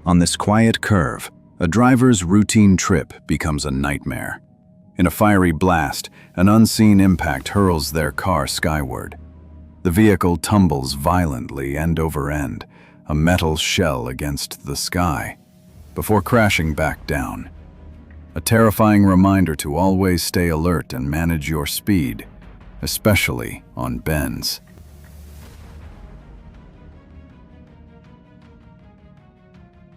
On this quiet curve, a driver's routine trip becomes a nightmare. In a fiery blast, an unseen impact hurls their car skyward. The vehicle tumbles violently end over end, a metal shell against the sky, before crashing back down. A terrifying reminder to always stay alert and manage your speed, especially on bends.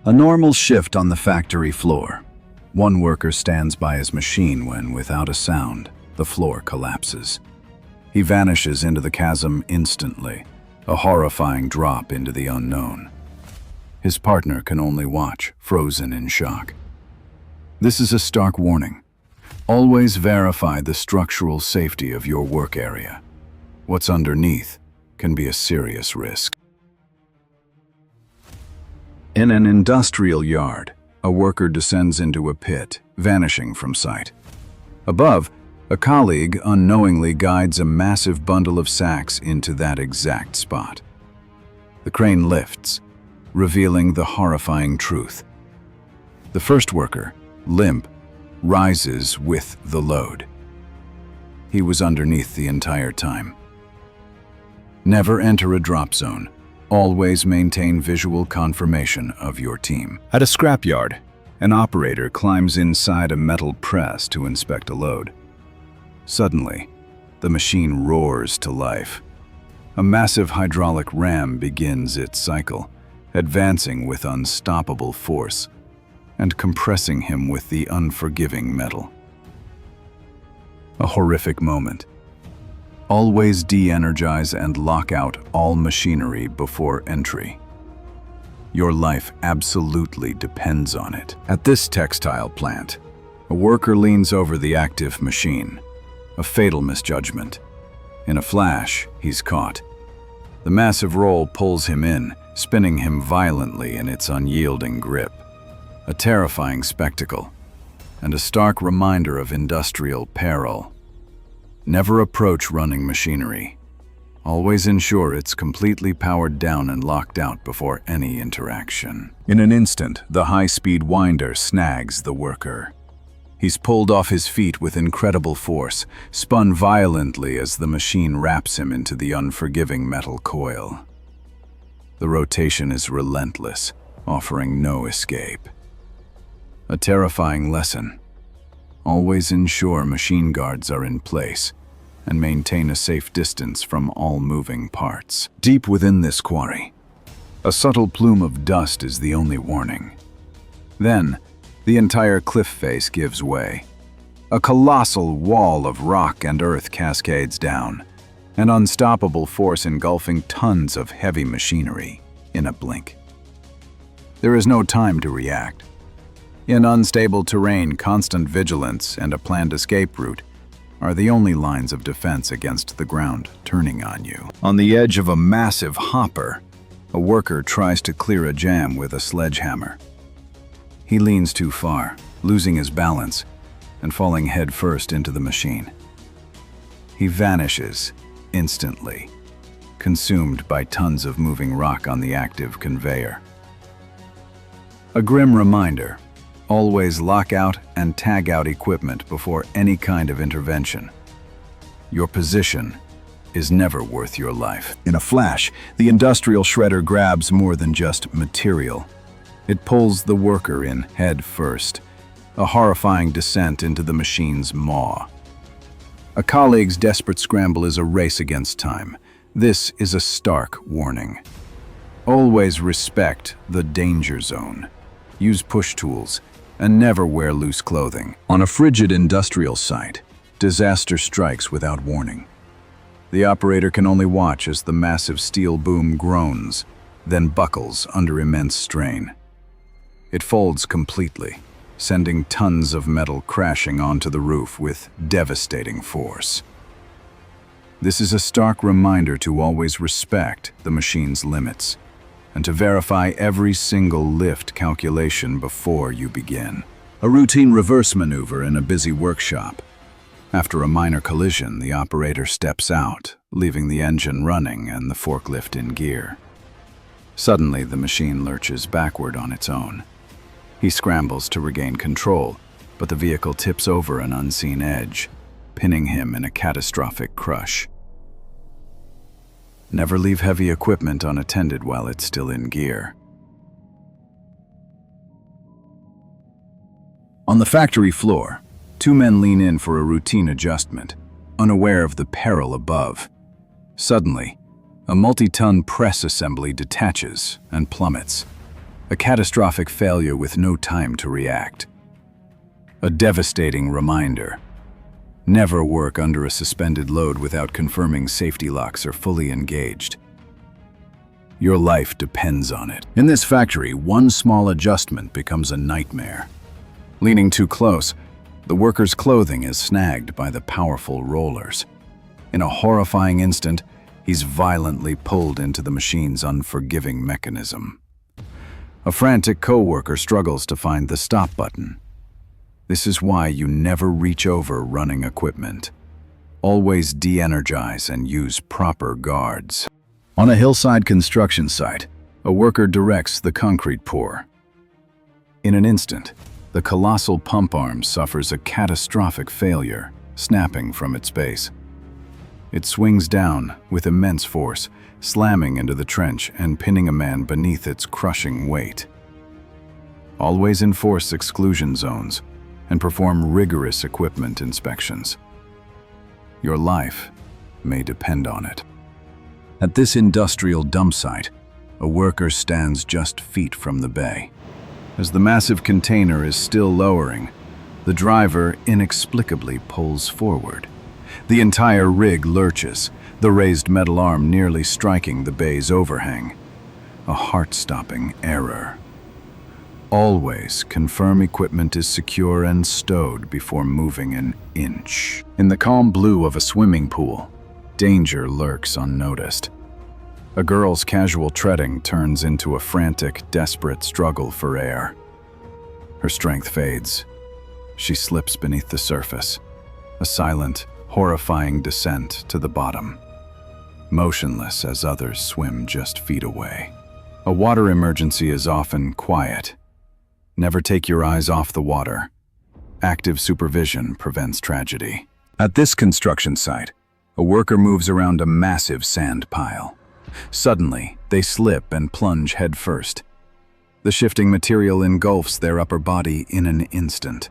A normal shift on the factory floor. One worker stands by his machine when, without a sound, the floor collapses. He vanishes into the chasm instantly, a horrifying drop into the unknown. His partner can only watch, frozen in shock. This is a stark warning. Always verify the structural safety of your work area. What's underneath can be a serious risk. In an industrial yard, a worker descends into a pit, vanishing from sight. Above, a colleague unknowingly guides a massive bundle of sacks into that exact spot. The crane lifts, revealing the horrifying truth. The first worker, limp, rises with the load. He was underneath the entire time. Never enter a drop zone. Always maintain visual confirmation of your team. At a scrapyard, an operator climbs inside a metal press to inspect a load. Suddenly, the machine roars to life. A massive hydraulic ram begins its cycle, advancing with unstoppable force and compressing him with the unforgiving metal. A horrific moment. Always de-energize and lock out all machinery before entry. Your life absolutely depends on it. At this textile plant, a worker leans over the active machine. A fatal misjudgment. In a flash, he's caught. The massive roll pulls him in, spinning him violently in its unyielding grip. A terrifying spectacle, and a stark reminder of industrial peril. Never approach running machinery. Always ensure it's completely powered down and locked out before any interaction. In an instant, the high-speed winder snags the worker. He's pulled off his feet with incredible force, spun violently as the machine wraps him into the unforgiving metal coil. The rotation is relentless, offering no escape. A terrifying lesson. Always ensure machine guards are in place and maintain a safe distance from all moving parts. Deep within this quarry, a subtle plume of dust is the only warning. Then, the entire cliff face gives way. A colossal wall of rock and earth cascades down, an unstoppable force engulfing tons of heavy machinery in a blink. There is no time to react. In unstable terrain, constant vigilance and a planned escape route are the only lines of defense against the ground turning on you. On the edge of a massive hopper, a worker tries to clear a jam with a sledgehammer. He leans too far, losing his balance and falling headfirst into the machine. He vanishes instantly, consumed by tons of moving rock on the active conveyor. A grim reminder. Always lock out and tag out equipment before any kind of intervention. Your position is never worth your life. In a flash, the industrial shredder grabs more than just material. It pulls the worker in head first, a horrifying descent into the machine's maw. A colleague's desperate scramble is a race against time. This is a stark warning. Always respect the danger zone. Use push tools and never wear loose clothing. On a frigid industrial site, disaster strikes without warning. The operator can only watch as the massive steel boom groans, then buckles under immense strain. It folds completely, sending tons of metal crashing onto the roof with devastating force. This is a stark reminder to always respect the machine's limits, and to verify every single lift calculation before you begin. A routine reverse maneuver in a busy workshop. After a minor collision, the operator steps out, leaving the engine running and the forklift in gear. Suddenly, the machine lurches backward on its own. He scrambles to regain control, but the vehicle tips over an unseen edge, pinning him in a catastrophic crush. Never leave heavy equipment unattended while it's still in gear. On the factory floor, two men lean in for a routine adjustment, unaware of the peril above. Suddenly, a multi-ton press assembly detaches and plummets, a catastrophic failure with no time to react. A devastating reminder. Never work under a suspended load without confirming safety locks are fully engaged. Your life depends on it. In this factory, one small adjustment becomes a nightmare. Leaning too close, the worker's clothing is snagged by the powerful rollers. In a horrifying instant, he's violently pulled into the machine's unforgiving mechanism. A frantic co-worker struggles to find the stop button. This is why you never reach over running equipment. Always de-energize and use proper guards. On a hillside construction site, a worker directs the concrete pour. In an instant, the colossal pump arm suffers a catastrophic failure, snapping from its base. It swings down with immense force, slamming into the trench and pinning a man beneath its crushing weight. Always enforce exclusion zones and perform rigorous equipment inspections. Your life may depend on it. At this industrial dump site, a worker stands just feet from the bay. As the massive container is still lowering, the driver inexplicably pulls forward. The entire rig lurches, the raised metal arm nearly striking the bay's overhang. A heart-stopping error. Always confirm equipment is secure and stowed before moving an inch. In the calm blue of a swimming pool, danger lurks unnoticed. A girl's casual treading turns into a frantic, desperate struggle for air. Her strength fades. She slips beneath the surface, a silent, horrifying descent to the bottom, motionless as others swim just feet away. A water emergency is often quiet. Never take your eyes off the water. Active supervision prevents tragedy. At this construction site, a worker moves around a massive sand pile. Suddenly, they slip and plunge headfirst. The shifting material engulfs their upper body in an instant.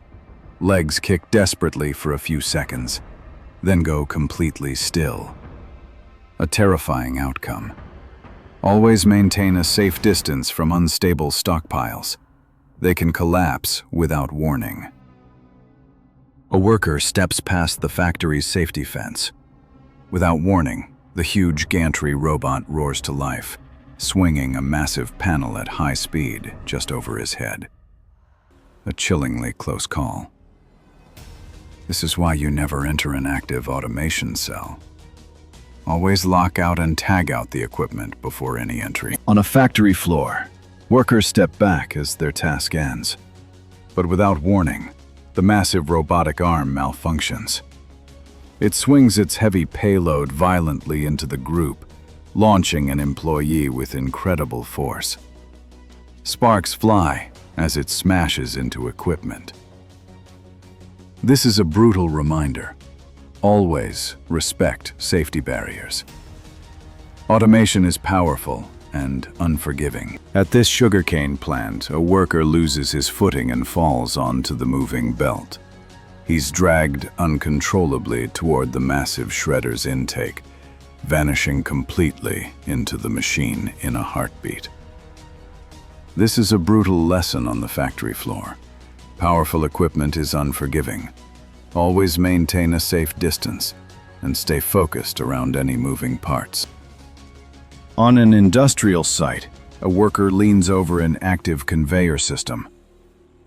Legs kick desperately for a few seconds, then go completely still. A terrifying outcome. Always maintain a safe distance from unstable stockpiles. They can collapse without warning. A worker steps past the factory's safety fence. Without warning, the huge gantry robot roars to life, swinging a massive panel at high speed just over his head. A chillingly close call. This is why you never enter an active automation cell. Always lock out and tag out the equipment before any entry. On a factory floor, workers step back as their task ends. But without warning, the massive robotic arm malfunctions. It swings its heavy payload violently into the group, launching an employee with incredible force. Sparks fly as it smashes into equipment. This is a brutal reminder. Always respect safety barriers. Automation is powerful and unforgiving. At this sugarcane plant, a worker loses his footing and falls onto the moving belt. He's dragged uncontrollably toward the massive shredder's intake, vanishing completely into the machine in a heartbeat. This is a brutal lesson on the factory floor. Powerful equipment is unforgiving. Always maintain a safe distance and stay focused around any moving parts. On an industrial site, a worker leans over an active conveyor system.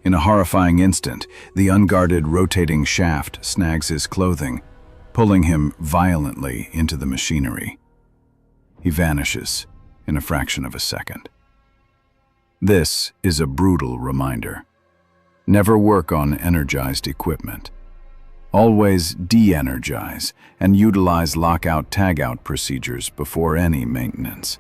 In a horrifying instant, the unguarded rotating shaft snags his clothing, pulling him violently into the machinery. He vanishes in a fraction of a second. This is a brutal reminder. Never work on energized equipment. Always de-energize and utilize lockout tagout procedures before any maintenance.